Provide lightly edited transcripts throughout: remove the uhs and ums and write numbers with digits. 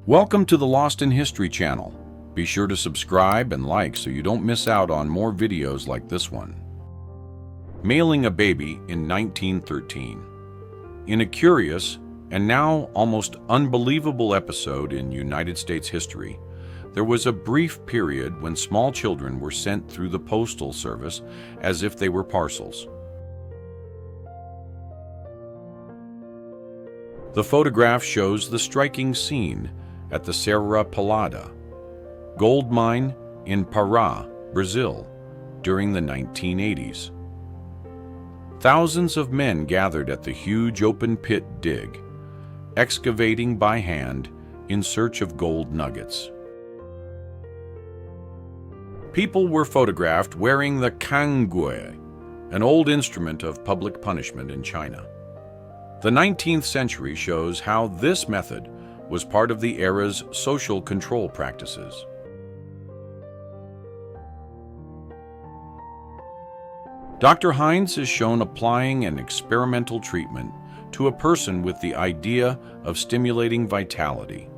Welcome to the Lost in History channel. Be sure to subscribe and like so you don't miss out on more videos like this one. Mailing a baby in 1913. In a curious and now almost unbelievable episode in United States history, there was a brief period when small children were sent through the postal service as if they were parcels. The photograph shows the striking scene at the Serra Pelada gold mine in Pará, Brazil, during the 1980s. Thousands of men gathered at the huge open pit dig, excavating by hand in search of gold nuggets. People were photographed wearing the cangue, an old instrument of public punishment in China. The 19th century shows how this method was part of the era's social control practices. Dr. Heinz is shown applying an experimental treatment to a person with the idea of stimulating vitality.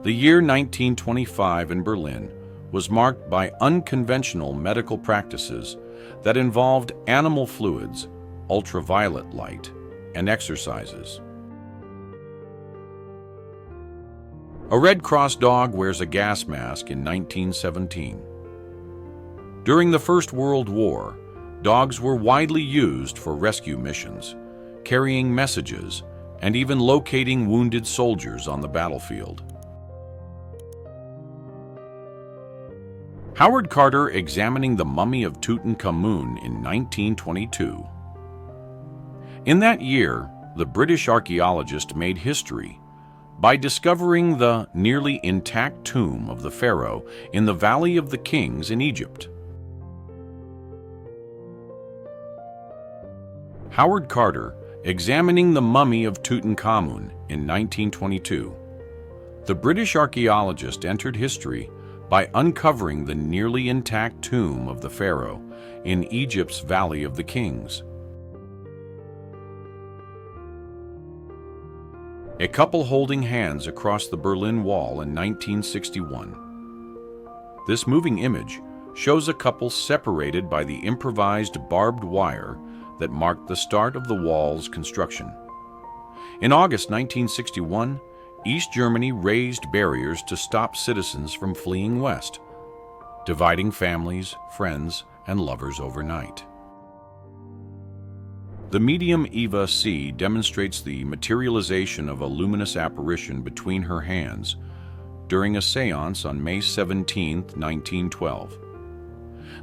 The year 1925 in Berlin was marked by unconventional medical practices that involved animal fluids, ultraviolet light, and exercises. A Red Cross dog wears a gas mask in 1917. During the First World War, dogs were widely used for rescue missions, carrying messages and even locating wounded soldiers on the battlefield. Howard Carter examining the mummy of Tutankhamun in 1922. In that year, the British archaeologist made history by discovering the nearly intact tomb of the pharaoh in the Valley of the Kings in Egypt. Howard Carter examining the mummy of Tutankhamun in 1922. The British archaeologist entered history by uncovering the nearly intact tomb of the pharaoh in Egypt's Valley of the Kings. A couple holding hands across the Berlin Wall in 1961. This moving image shows a couple separated by the improvised barbed wire that marked the start of the wall's construction. In August 1961, East Germany raised barriers to stop citizens from fleeing west, dividing families, friends, and lovers overnight. The medium Eva C. demonstrates the materialization of a luminous apparition between her hands during a seance on May 17, 1912.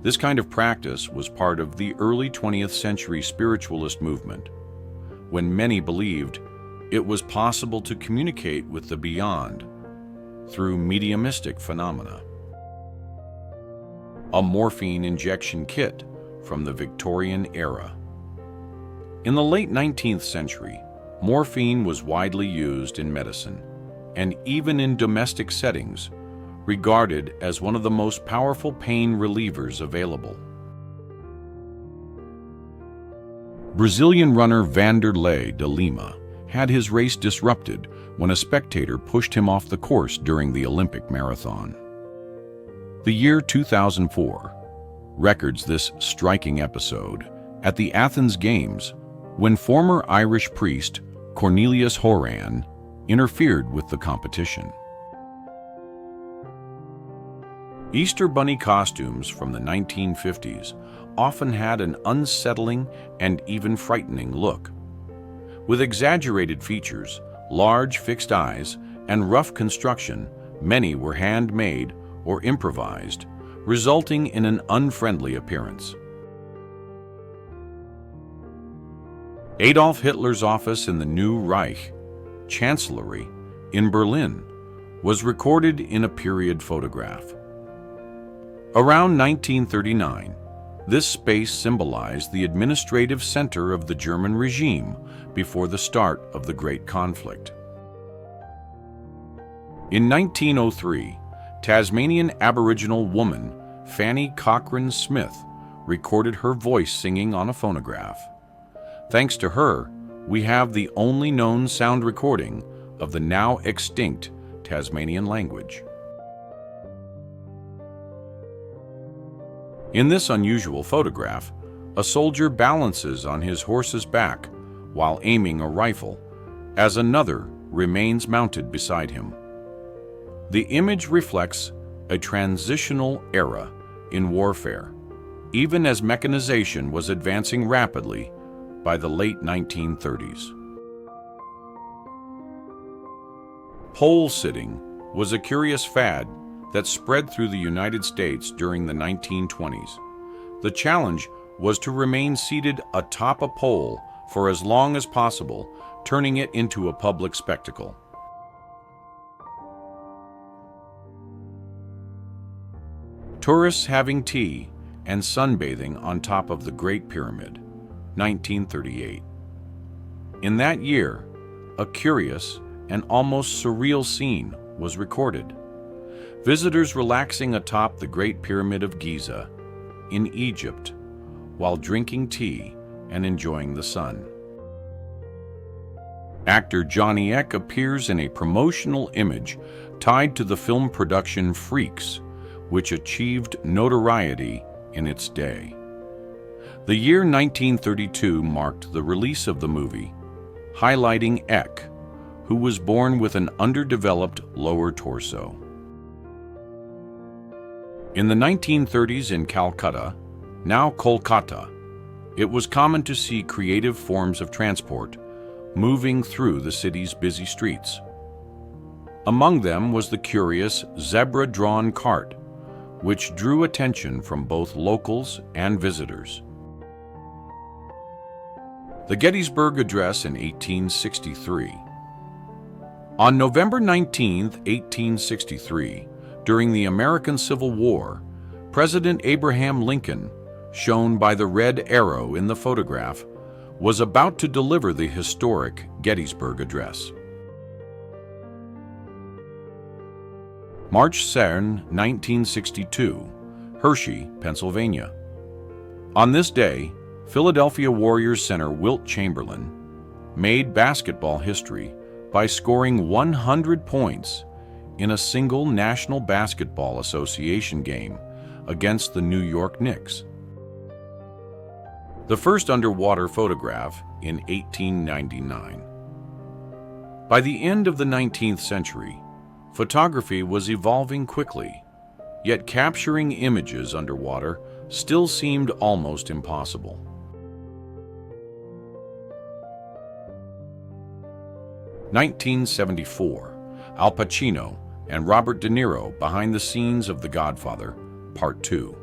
This kind of practice was part of the early 20th century spiritualist movement, when many believed it was possible to communicate with the beyond through mediumistic phenomena. A morphine injection kit from the Victorian era. In the late 19th century, morphine was widely used in medicine, and even in domestic settings, regarded as one of the most powerful pain relievers available. Brazilian runner Vanderlei de Lima had his race disrupted when a spectator pushed him off the course during the Olympic marathon. The year 2004 records this striking episode at the Athens Games, when former Irish priest Cornelius Horan interfered with the competition. Easter Bunny costumes from the 1950s often had an unsettling and even frightening look. With exaggerated features, large fixed eyes, and rough construction, many were handmade or improvised, resulting in an unfriendly appearance. Adolf Hitler's office in the New Reich Chancellery in Berlin was recorded in a period photograph. Around 1939, this space symbolized the administrative center of the German regime before the start of the Great Conflict. In 1903, Tasmanian Aboriginal woman Fanny Cochrane Smith recorded her voice singing on a phonograph. Thanks to her, we have the only known sound recording of the now extinct Tasmanian language. In this unusual photograph, a soldier balances on his horse's back while aiming a rifle, as another remains mounted beside him. The image reflects a transitional era in warfare, even as mechanization was advancing rapidly by the late 1930s. Pole sitting was a curious fad that spread through the United States during the 1920s. The challenge was to remain seated atop a pole for as long as possible, turning it into a public spectacle. Tourists having tea and sunbathing on top of the Great Pyramid, 1938. In that year, a curious and almost surreal scene was recorded. Visitors relaxing atop the Great Pyramid of Giza in Egypt while drinking tea and enjoying the sun. Actor Johnny Eck appears in a promotional image tied to the film production Freaks, which achieved notoriety in its day. The year 1932 marked the release of the movie, highlighting Eck, who was born with an underdeveloped lower torso. In the 1930s in Calcutta, now Kolkata, it was common to see creative forms of transport moving through the city's busy streets. Among them was the curious zebra-drawn cart, which drew attention from both locals and visitors. The Gettysburg Address in 1863. On November 19, 1863, during the American Civil War, President Abraham Lincoln, shown by the red arrow in the photograph, was about to deliver the historic Gettysburg Address. March 7, 1962, Hershey, Pennsylvania. On this day, Philadelphia Warriors center Wilt Chamberlain made basketball history by scoring 100 points in a single National Basketball Association game against the New York Knicks. The first underwater photograph in 1899. By the end of the 19th century, photography was evolving quickly, yet capturing images underwater still seemed almost impossible. (1974) Al Pacino and Robert De Niro behind the scenes of The Godfather, Part 2.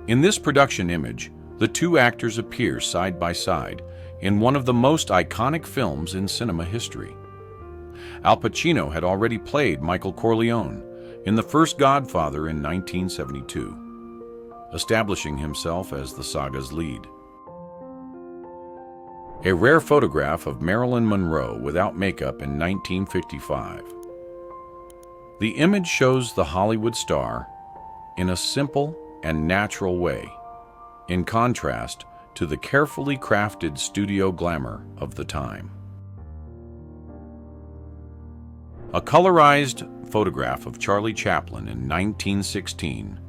In this production image, the two actors appear side by side in one of the most iconic films in cinema history. Al Pacino had already played Michael Corleone in the first Godfather in 1972, establishing himself as the saga's lead. A rare photograph of Marilyn Monroe without makeup in 1955. The image shows the Hollywood star in a simple and natural way, in contrast to the carefully crafted studio glamour of the time. A colorized photograph of Charlie Chaplin in 1916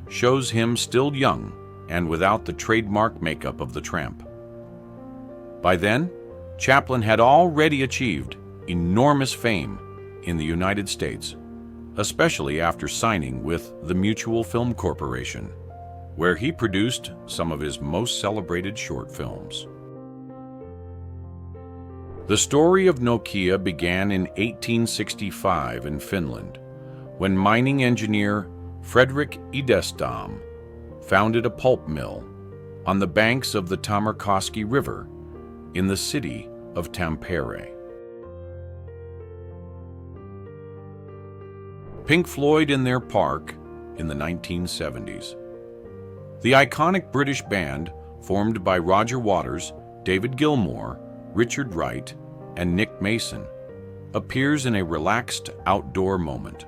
shows him still young and without the trademark makeup of the tramp. By then, Chaplin had already achieved enormous fame in the United States, especially after signing with the Mutual Film Corporation, where he produced some of his most celebrated short films. The story of Nokia began in 1865 in Finland, when mining engineer Fredrik Idestam founded a pulp mill on the banks of the Tamerkoski River in the city of Tampere. Pink Floyd in their park in the 1970s. The iconic British band, formed by Roger Waters, David Gilmour, Richard Wright, and Nick Mason, appears in a relaxed outdoor moment.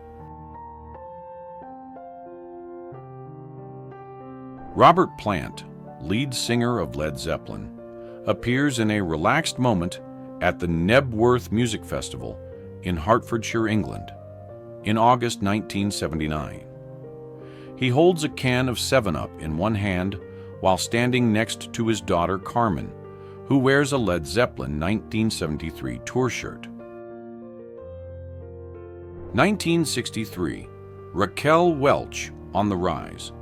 Robert Plant, lead singer of Led Zeppelin, appears in a relaxed moment at the Knebworth Music Festival in Hertfordshire, England, in August 1979. He holds a can of 7-Up in one hand while standing next to his daughter Carmen, who wears a Led Zeppelin 1973 tour shirt. 1963. Raquel Welch on the rise.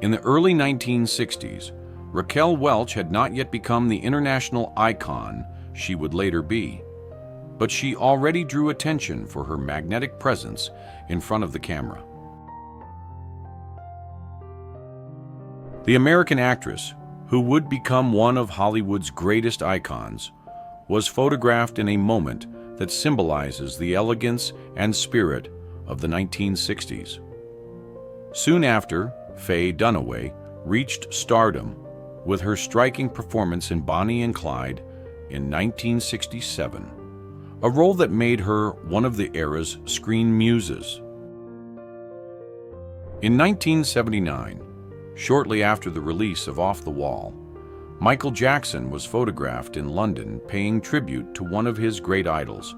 In the early 1960s, Raquel Welch had not yet become the international icon she would later be, but she already drew attention for her magnetic presence in front of the camera. The American actress, who would become one of Hollywood's greatest icons, was photographed in a moment that symbolizes the elegance and spirit of the 1960s. Soon after, Faye Dunaway reached stardom with her striking performance in Bonnie and Clyde in 1967, a role that made her one of the era's screen muses. In 1979, shortly after the release of Off the Wall, Michael Jackson was photographed in London paying tribute to one of his great idols,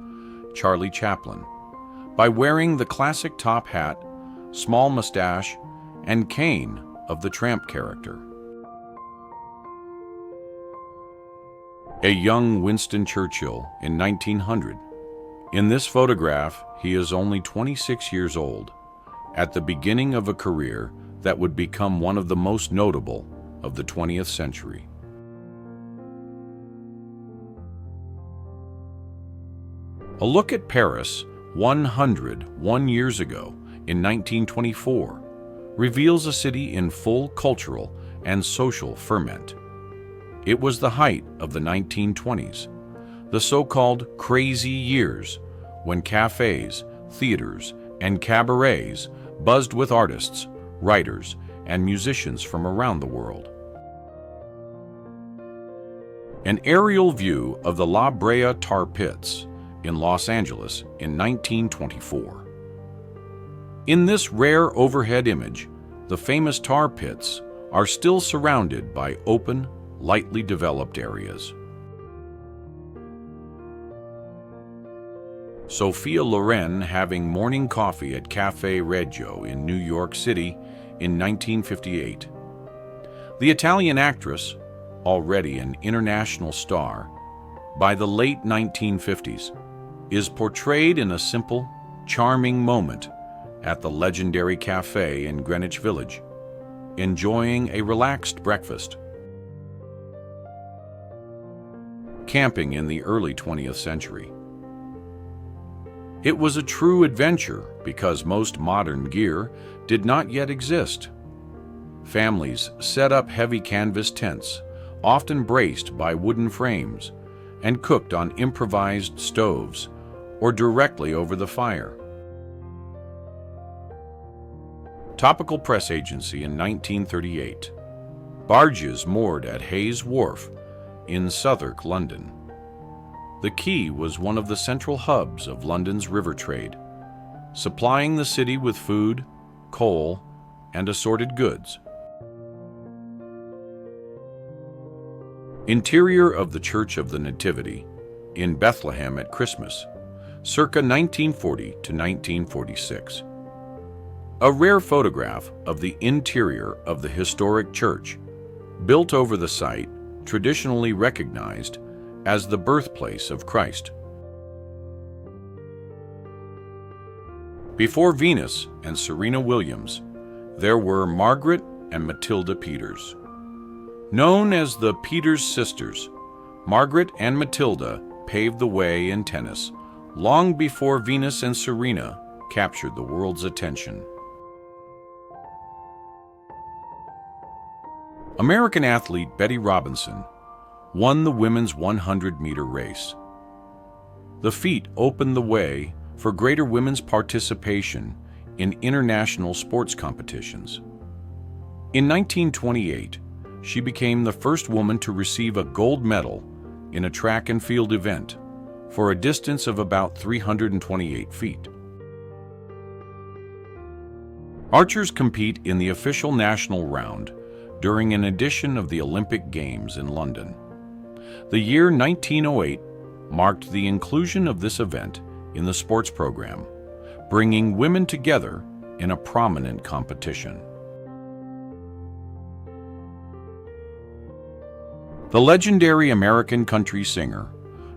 Charlie Chaplin, by wearing the classic top hat, small mustache, and cane of the tramp character. A young Winston Churchill in 1900. In this photograph, he is only 26 years old, at the beginning of a career that would become one of the most notable of the 20th century. A look at Paris 101 years ago in 1924 reveals a city in full cultural and social ferment. It was the height of the 1920s, the so-called crazy years, when cafes, theaters, and cabarets buzzed with artists, writers, and musicians from around the world. An aerial view of the La Brea tar pits in Los Angeles in 1924. In this rare overhead image, the famous tar pits are still surrounded by open, lightly developed areas. Sophia Loren having morning coffee at Cafe Reggio in New York City in 1958. The Italian actress, already an international star, by the late 1950s, is portrayed in a simple, charming moment at the legendary cafe in Greenwich Village, enjoying a relaxed breakfast. Camping in the early 20th century. It was a true adventure because most modern gear did not yet exist. Families set up heavy canvas tents, often braced by wooden frames, and cooked on improvised stoves or directly over the fire. Topical Press Agency in 1938. Barges moored at Hayes Wharf in Southwark, London. The quay was one of the central hubs of London's river trade, supplying the city with food, coal, and assorted goods. Interior of the Church of the Nativity in Bethlehem at Christmas, circa 1940 to 1946. A rare photograph of the interior of the historic church, built over the site traditionally recognized as the birthplace of Christ. Before Venus and Serena Williams, there were Margaret and Matilda Peters. Known as the Peters sisters, Margaret and Matilda paved the way in tennis long before Venus and Serena captured the world's attention. American athlete Betty Robinson won the women's 100-meter race. The feat opened the way for greater women's participation in international sports competitions. In 1928, she became the first woman to receive a gold medal in a track and field event for a distance of about 328 feet. Archers compete in the official national round during an edition of the Olympic Games in London. The year 1908 marked the inclusion of this event in the sports program, bringing women together in a prominent competition. The legendary American country singer,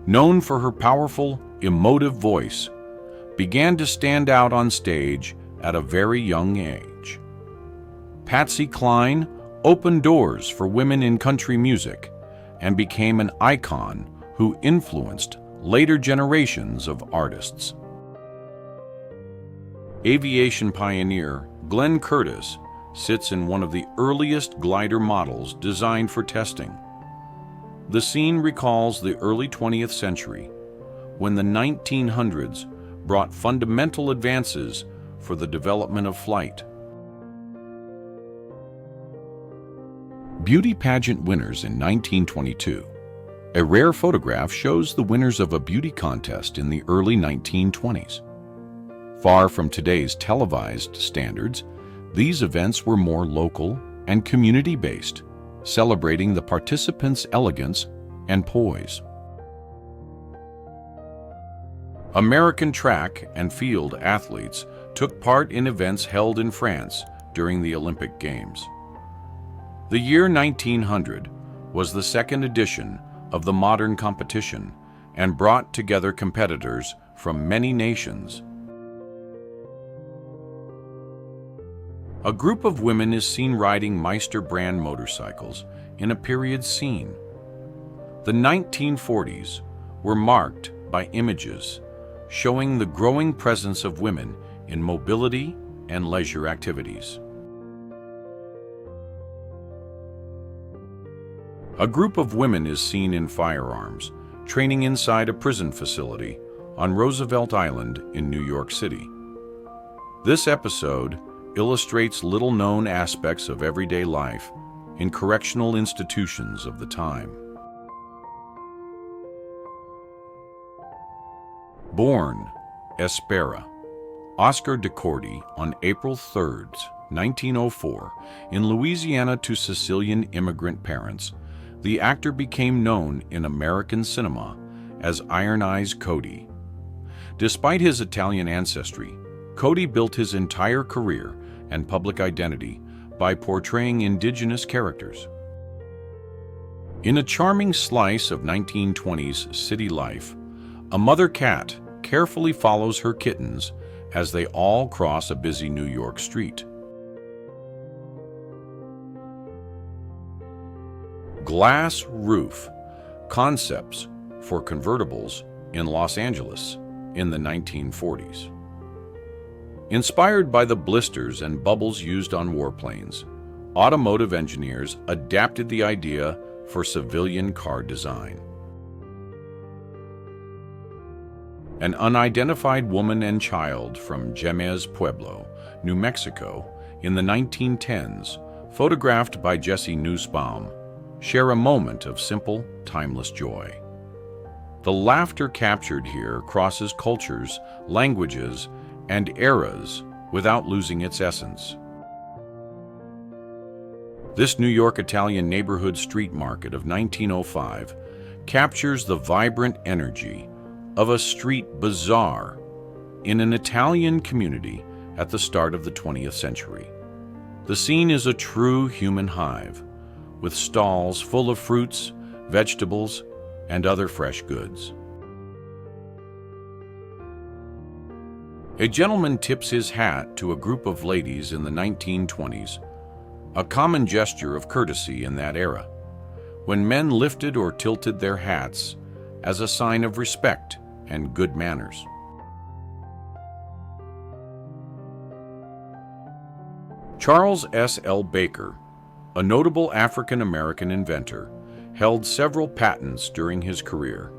known for her powerful, emotive voice, began to stand out on stage at a very young age. Patsy Cline opened doors for women in country music and became an icon who influenced later generations of artists. Aviation pioneer Glenn Curtiss sits in one of the earliest glider models designed for testing. The scene recalls the early 20th century, when the 1900s brought fundamental advances for the development of flight. Beauty pageant winners in 1922. A rare photograph shows the winners of a beauty contest in the early 1920s. Far from today's televised standards, these events were more local and community-based, celebrating the participants' elegance and poise. American track and field athletes took part in events held in France during the Olympic Games. The year 1900 was the second edition of the modern competition and brought together competitors from many nations. A group of women is seen riding Meister brand motorcycles in a period scene. The 1940s were marked by images showing the growing presence of women in mobility and leisure activities. A group of women is seen in firearms, training inside a prison facility on Roosevelt Island in New York City. This episode illustrates little-known aspects of everyday life in correctional institutions of the time. Born, Espera, Oscar DeCordy on April 3, 1904, in Louisiana to Sicilian immigrant parents, the actor became known in American cinema as Iron Eyes Cody. Despite his Italian ancestry, Cody built his entire career and public identity by portraying indigenous characters. In a charming slice of 1920s city life, a mother cat carefully follows her kittens as they all cross a busy New York street. Glass roof concepts for convertibles in Los Angeles in the 1940s. Inspired by the blisters and bubbles used on warplanes, automotive engineers adapted the idea for civilian car design. An unidentified woman and child from Jemez Pueblo, New Mexico, in the 1910s, photographed by Jesse Nussbaum, share a moment of simple, timeless joy. The laughter captured here crosses cultures, languages, and eras without losing its essence. This New York Italian neighborhood street market of 1905 captures the vibrant energy of a street bazaar in an Italian community at the start of the 20th century. The scene is a true human hive, with stalls full of fruits, vegetables, and other fresh goods. A gentleman tips his hat to a group of ladies in the 1920s, a common gesture of courtesy in that era, when men lifted or tilted their hats as a sign of respect and good manners. Charles S. L. Baker, a notable African-American inventor, held several patents during his career.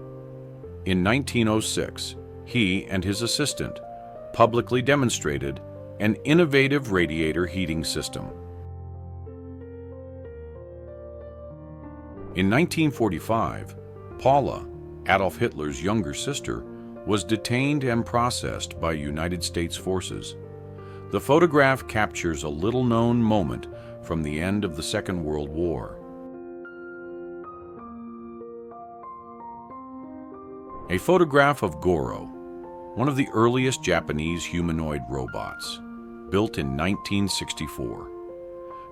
In 1906, he and his assistant publicly demonstrated an innovative radiator heating system. In 1945, Paula, Adolf Hitler's younger sister, was detained and processed by United States forces. The photograph captures a little-known moment from the end of the Second World War. A photograph of Goro, one of the earliest Japanese humanoid robots, built in 1964.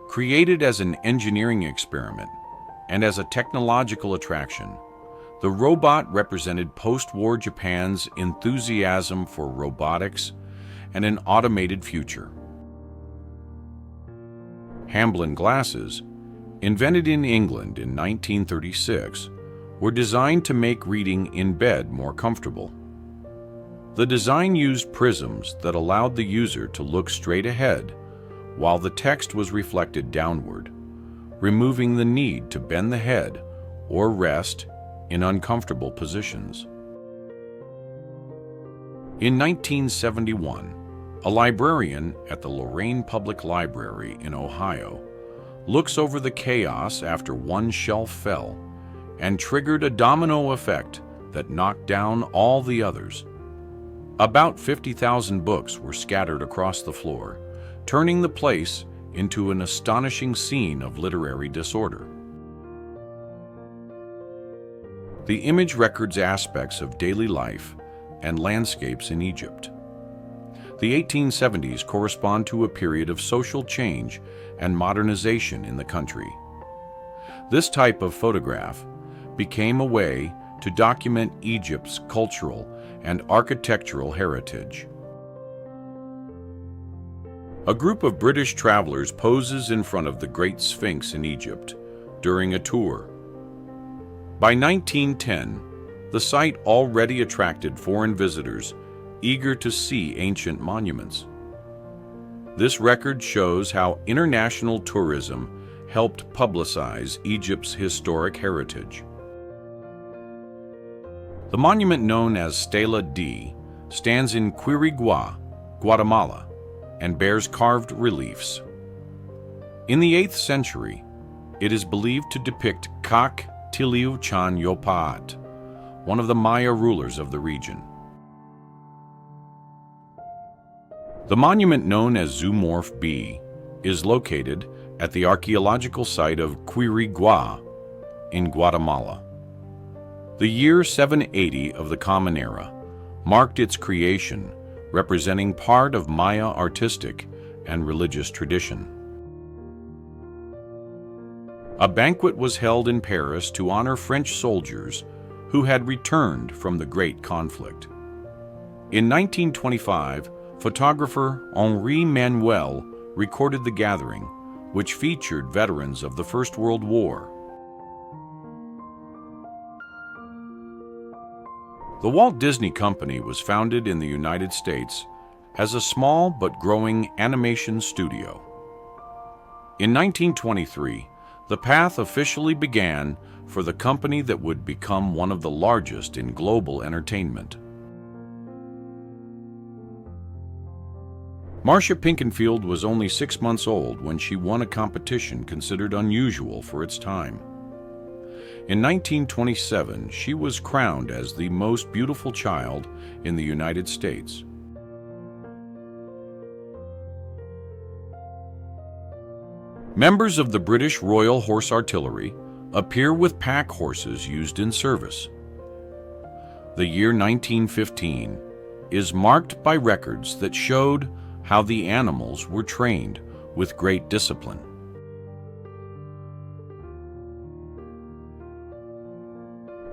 Created as an engineering experiment and as a technological attraction, the robot represented post-war Japan's enthusiasm for robotics and an automated future. Hamblin glasses, invented in England in 1936, were designed to make reading in bed more comfortable. The design used prisms that allowed the user to look straight ahead while the text was reflected downward, removing the need to bend the head or rest in uncomfortable positions. In 1971, a librarian at the Lorain Public Library in Ohio looks over the chaos after one shelf fell and triggered a domino effect that knocked down all the others. About 50,000 books were scattered across the floor, turning the place into an astonishing scene of literary disorder. The image records aspects of daily life and landscapes in Egypt. The 1870s correspond to a period of social change and modernization in the country. This type of photograph became a way to document Egypt's cultural and architectural heritage. A group of British travelers poses in front of the Great Sphinx in Egypt during a tour. By 1910, the site already attracted foreign visitors eager to see ancient monuments. This record shows how international tourism helped publicize Egypt's historic heritage. The monument known as Stela D stands in Quirigua, Guatemala, and bears carved reliefs. In the 8th century, it is believed to depict Kak Tiliu Chan Yopaat, one of the Maya rulers of the region. The monument known as Zoomorph B is located at the archaeological site of Quirigua in Guatemala. The year 780 of the Common Era marked its creation, representing part of Maya artistic and religious tradition. A banquet was held in Paris to honor French soldiers who had returned from the Great Conflict. In 1925, photographer Henri Manuel recorded the gathering, which featured veterans of the First World War. The Walt Disney Company was founded in the United States as a small but growing animation studio. In 1923, the path officially began for the company that would become one of the largest in global entertainment. Marcia Pinkenfield was only 6 months old when she won a competition considered unusual for its time. In 1927, she was crowned as the most beautiful child in the United States. Members of the British Royal Horse Artillery appear with pack horses used in service. The year 1915 is marked by records that showed how the animals were trained with great discipline.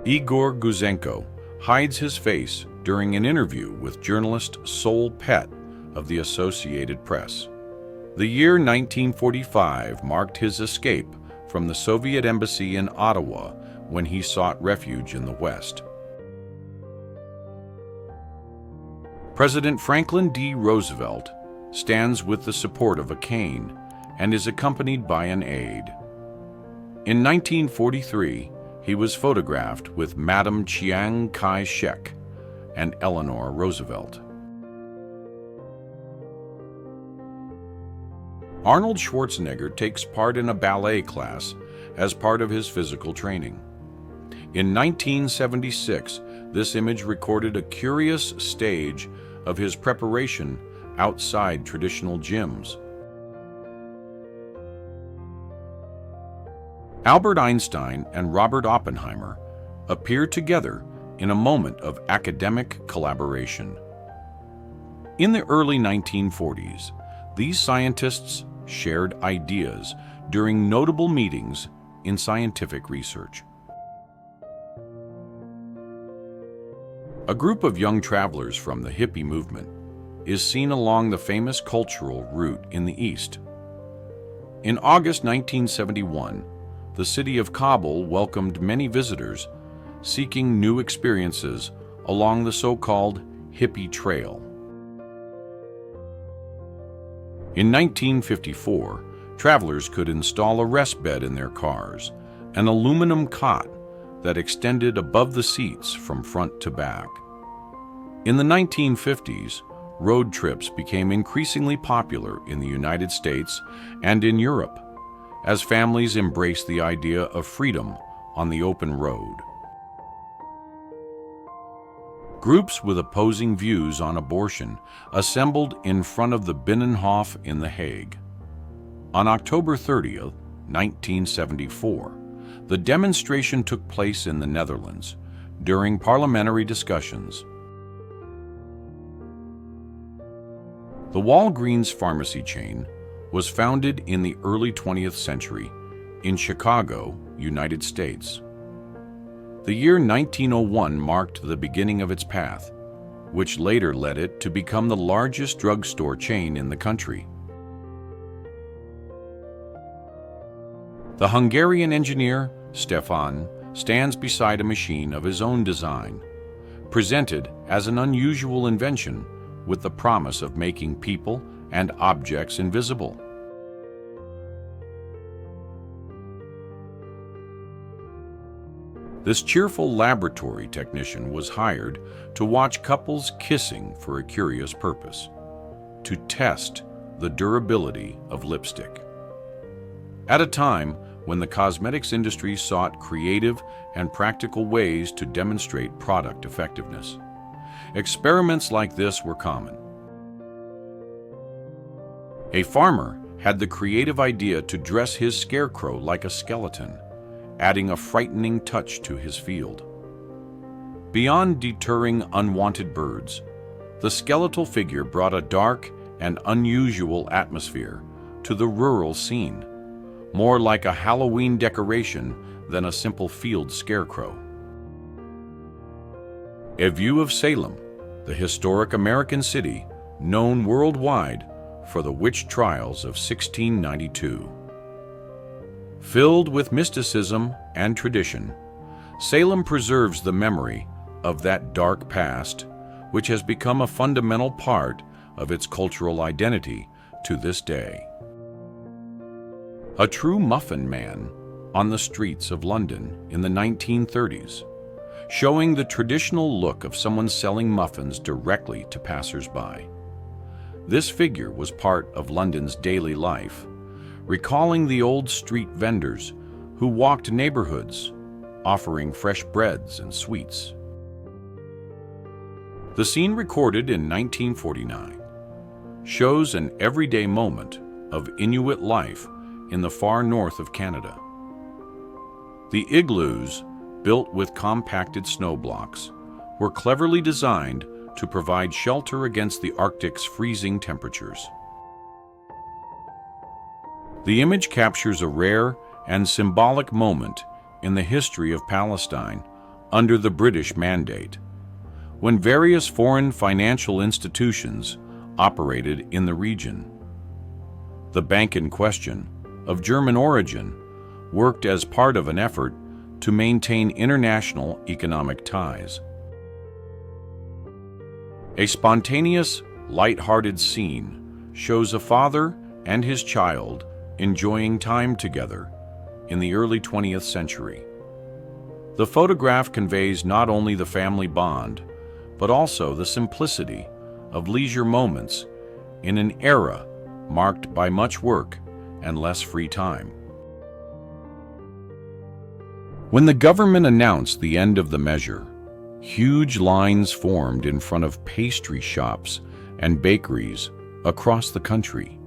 Igor Guzenko hides his face during an interview with journalist Sol Pett of the Associated Press. The year 1945 marked his escape from the Soviet embassy in Ottawa when he sought refuge in the West. President Franklin D. Roosevelt stands with the support of a cane and is accompanied by an aide. In 1943, he was photographed with Madam Chiang Kai-shek and Eleanor Roosevelt. Arnold Schwarzenegger takes part in a ballet class as part of his physical training. In 1976, this image recorded a curious stage of his preparation outside traditional gyms. Albert Einstein and Robert Oppenheimer appear together in a moment of academic collaboration. In the early 1940s, these scientists shared ideas during notable meetings in scientific research. A group of young travelers from the hippie movement is seen along the famous cultural route in the East. In August 1971, the city of Kabul welcomed many visitors seeking new experiences along the so-called Hippie Trail. In 1954, travelers could install a rest bed in their cars, an aluminum cot that extended above the seats from front to back. In the 1950s, road trips became increasingly popular in the United States and in Europe, as families embraced the idea of freedom on the open road. Groups with opposing views on abortion assembled in front of the Binnenhof in The Hague. On October 30, 1974, the demonstration took place in the Netherlands during parliamentary discussions. The Walgreens pharmacy chain was founded in the early 20th century in Chicago, United States. The year 1901 marked the beginning of its path, which later led it to become the largest drugstore chain in the country. The Hungarian engineer, Stefan, stands beside a machine of his own design, presented as an unusual invention with the promise of making people and objects invisible. This cheerful laboratory technician was hired to watch couples kissing for a curious purpose, to test the durability of lipstick. At a time when the cosmetics industry sought creative and practical ways to demonstrate product effectiveness, experiments like this were common. A farmer had the creative idea to dress his scarecrow like a skeleton, adding a frightening touch to his field. Beyond deterring unwanted birds, the skeletal figure brought a dark and unusual atmosphere to the rural scene, more like a Halloween decoration than a simple field scarecrow. A view of Salem, the historic American city known worldwide for the witch trials of 1692. Filled with mysticism and tradition, Salem preserves the memory of that dark past, which has become a fundamental part of its cultural identity to this day. A true muffin man on the streets of London in the 1930s, showing the traditional look of someone selling muffins directly to passers-by. This figure was part of London's daily life, recalling the old street vendors who walked neighborhoods, offering fresh breads and sweets. The scene recorded in 1949 shows an everyday moment of Inuit life in the far north of Canada. The igloos, built with compacted snow blocks, were cleverly designed to provide shelter against the Arctic's freezing temperatures. The image captures a rare and symbolic moment in the history of Palestine under the British Mandate, when various foreign financial institutions operated in the region. The bank in question, of German origin, worked as part of an effort to maintain international economic ties. A spontaneous, light-hearted scene shows a father and his child enjoying time together in the early 20th century. The photograph conveys not only the family bond, but also the simplicity of leisure moments in an era marked by much work and less free time. When the government announced the end of the measure, huge lines formed in front of pastry shops and bakeries across the country.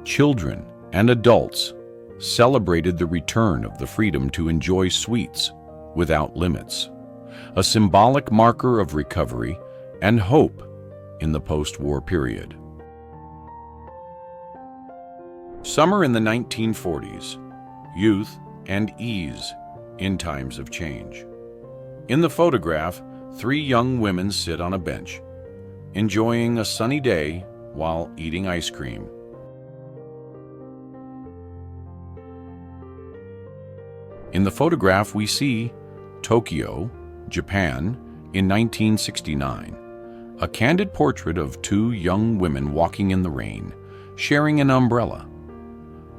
Children and adults celebrated the return of the freedom to enjoy sweets without limits, a symbolic marker of recovery and hope in the post-war period. Summer in the 1940s, youth and ease in times of change. In the photograph, 3 young women sit on a bench, enjoying a sunny day while eating ice cream. In the photograph, we see Tokyo, Japan, in 1969, a candid portrait of 2 young women walking in the rain, sharing an umbrella.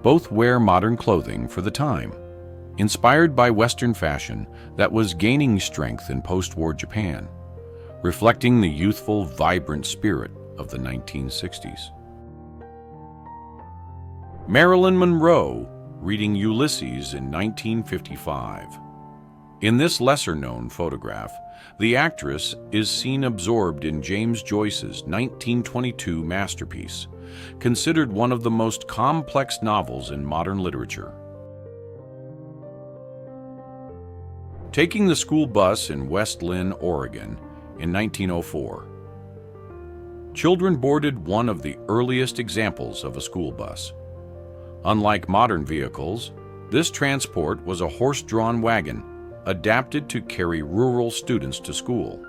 Both wear modern clothing for the time, inspired by Western fashion that was gaining strength in post-war Japan, reflecting the youthful, vibrant spirit of the 1960s. Marilyn Monroe reading Ulysses in 1955. In this lesser-known photograph, the actress is seen absorbed in James Joyce's 1922 masterpiece, considered one of the most complex novels in modern literature. Taking the school bus in West Lynn, Oregon, in 1904. Children boarded one of the earliest examples of a school bus. Unlike modern vehicles, this transport was a horse-drawn wagon adapted to carry rural students to school.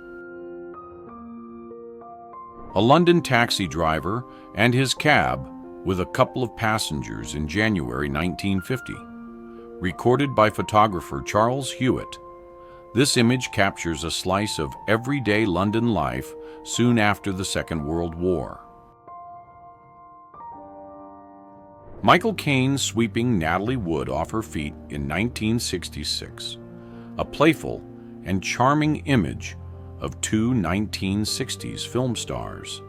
A London taxi driver and his cab with a couple of passengers in January 1950, recorded by photographer Charles Hewitt. This image captures a slice of everyday London life soon after the Second World War. Michael Caine sweeping Natalie Wood off her feet in 1966, a playful and charming image of 2 1960s film stars.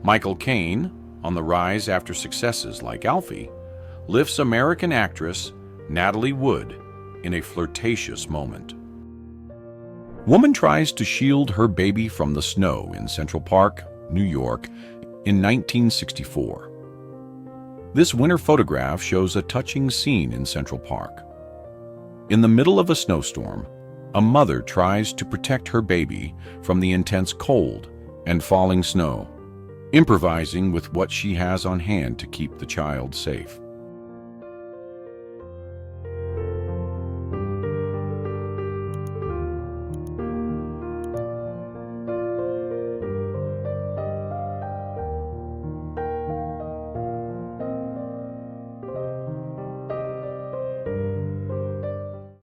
Michael Caine, on the rise after successes like Alfie, lifts American actress Natalie Wood in a flirtatious moment. Woman tries to shield her baby from the snow in Central Park, New York, in 1964. This winter photograph shows a touching scene in Central Park. In the middle of a snowstorm, a mother tries to protect her baby from the intense cold and falling snow, improvising with what she has on hand to keep the child safe.